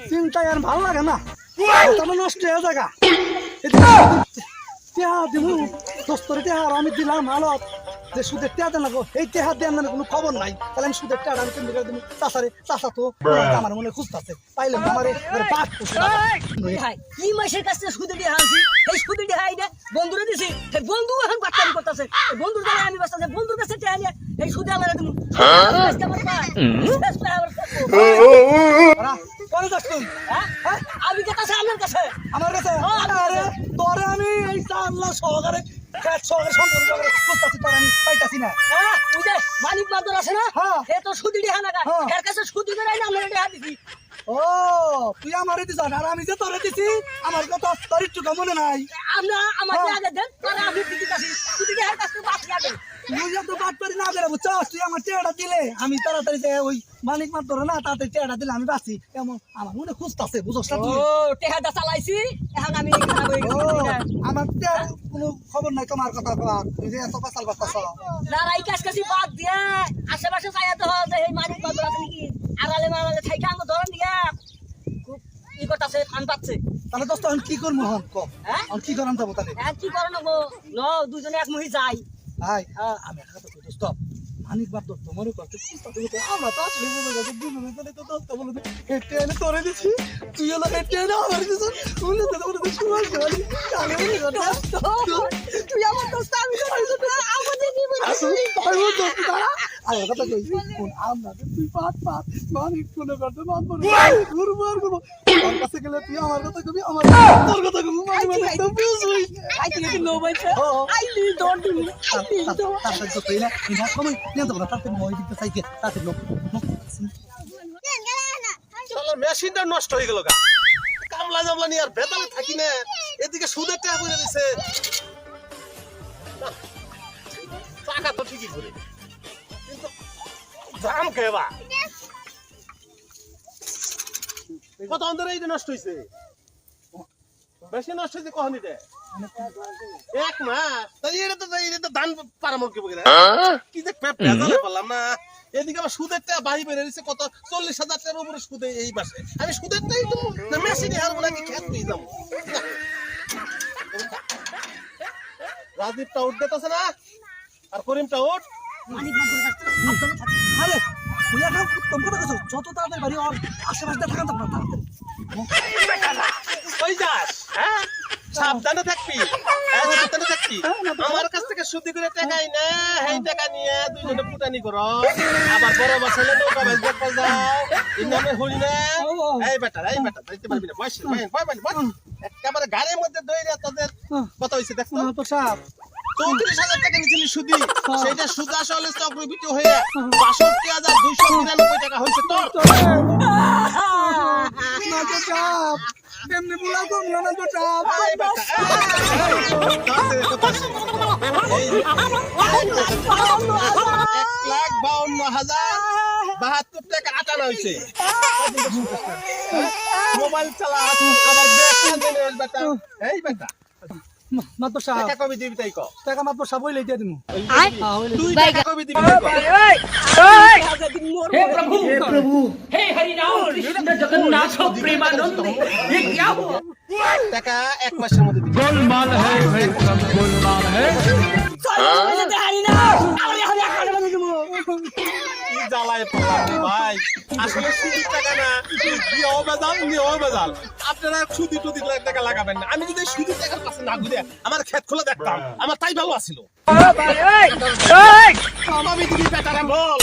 চিন্তায় আর ভালো লাগে না তবে নষ্ট হয়ে জায়গা টেহা দিমু দোস্তরে টেহা আর আমি দিলাম হালত যে সুদের টেহা দেন লাগো এই টেহা দেন না কোনো খবর নাই তাহলে আমি সুদের টেহা আমি কেমনি করে দিমু চাষা তো আমার মনে খুঁজতেছে পাইলাম আমারে বাদ কি মাসের কাছে সুদে দিয়ে হাসি এই সুদে দিয়ে হাই না বন্ধুরে দিছি সেই বন্ধু এখন বাট্টারি করতেছে বন্ধুর দ্বারা আমি বাঁচতেছে বন্ধুর কাছে টেহা নিয়ে এই সুদে আলাদা দিমু পরে যাস তুই আমি কাছে আমার কাছে আরে তোরে আমি এই আল্লাহ সহকারে সম্পর্ক খুঁজতেছি তোর আমি পাইতাছি না ওই যে মালিক বাদর আছে না হ্যাঁ। এ তো সুদি দিয়ে না এর কাছে সুদি করে না আমরা এটা দিছি ও তুই আমারে দিছ আর আমি যে তোরে দিছি আমার কথা তোর একটু মনে নাই আমরা আমাকে আগে দেন পরে আমি দিতেছি সুদি দিয়ে এর কাছে বাকি আগে তুই যত বাদ পারি না বেরো বুঝছস তুই আমার টেয়াটা দিলে আমি তাড়াতাড়ি যে ওই মানিক মার ধরে না তাড়াতাড়ি টেয়াটা দিলে আমি বাঁচি এমন আমার মনে খুঁজতাছে বুঝছস না ও তুই টেহাটা চালাইছি এখন আমি খারাপ হয়ে ও, গেছি আমার টেয়ার কোনো খবর নাই তোমার কথা কর তুই যে এত পাসাল বাতাস লড়াই কাছকাছি বাদ দিয়ে আশেপাশে চাইয়া তো হয় যে এই মালিক বাদর আছে নাকি আড়ালে মারালে থাইকা আঙ্গ ধরন দিয়া খুব ই করতেছে ফান পাচ্ছে তাহলে দোস্ত আমি কি করবো হন ক হ্যাঁ আমি কি করান যাবো তাহলে কি করো না ন দুজনে এক মুহি যাই ভাই আমি একটা কথা কই দোস্ত মানিক বাদ দোস্ত মনে করতে আমরা তো আসলে বুঝে গেছি দুজনে তাহলে তো দোস্ত বলে হেঁটে এনে তোরে দিছি তুই হলো হেঁটে এনে আমার দিছ বলে তো বলে সময় গেলি কালে বলে দোস্ত তুই আমার দোস্ত আমি তো আমাদের কি আসলে পারবো দোস্ত তারা আরে কথা কই কোন আমরা তুই পাট মানিক মনে করতে মানবো করবো তোর কাছে গেলে তুই আমার কথা কবি আমার তোর কথা কবি মানে তো বুঝবি আই তুমি নো বাইছে আই তুমি ডোন্ট ডু তারপর তো তুই না এটা সময় নিয়ে তো তাতে মই দিতে চাইকে তাতে লোক চলো মেশিনটা নষ্ট হয়ে গেল গা কামলা জামলা নিয়ে আর বেতালে থাকি না এদিকে সুদের টাকা বলে দিছে টাকা তো ঠিকই করে কিন্তু দাম কেবা কত অন্তরে এইটা নষ্ট হয়েছে বেশি নষ্ট হয়েছে কখন এটা এক মাস তাই এটা তো ধান পারামর্শ কি যে ভেজালে পারলাম না এদিকে আবার সুদের টাকা বাহি বেড়ে দিচ্ছে কত 40,000 টাকার উপরে সুদে এই মাসে আমি সুদের টাকাই তো না মেশিনে হারবো নাকি খেত পেয়ে যাবো রাজীবটা উঠ দিতেছে না আর করিমটা উঠ মালিক বাদর কাছে আরে তুই এখন উত্তম কথা কইছ যত তাড়াতাড়ি বাড়ি আর আশেপাশে থাকা তো না তাড়াতাড়ি কই যাস হ্যাঁ সাবধানে থাকবি সাবধানে থাকবি আমার কাছ থেকে সুদি করে টাকাই না এই টাকা নিয়ে দুইজনে পুটানি করো আবার বড় বাছালে নৌকা বেচ দেখতে যাও এই নামে হই না এই বেটা যাইতে পারবি না বয়স একেবারে গাড়ির মধ্যে দইরা তোদের কত হইছে দেখ তো সাপ 34,000 টাকা নিয়েছিলি সুদি সেটা সুদ আসলে চক্রবৃদ্ধি হয়ে 62,299 টাকা হয়েছে তোর না তো সাপ এমনি বুলা কম না তো সাপ এই বেটা এক লাখ 52,072 টাকা আটানা হয়েছে মোবাইল চালা আবার বেটা এই বেটা মাত্র সাপ টাকা কবি দিবি তাই ক টাকা মাত্র সাপ হইলে দিয়ে দিমু তুই টাকা কবি দিবি তাই ক हे प्रभु हे हरि राम कृष्ण जगन्नाथ प्रेमानंद ये क्या हुआ টাকা এক মাসের মধ্যে দিবি गोलमाल है भाई सब गोलमाल है হারি না আমি এখন এক কাটে বানিয়ে দেবো কি জ্বালায় পড়লাম রে ভাই আসলে সুদি টাকা না দিও বেজাল আপনারা সুদি টুদি টাকা লাগাবেন না আমি যদি সুদি টাকার কাছে না ঘুরে আমার ক্ষেত খোলা দেখতাম আমার তাই ভালো আছিল আমি দিবি বেটারা বল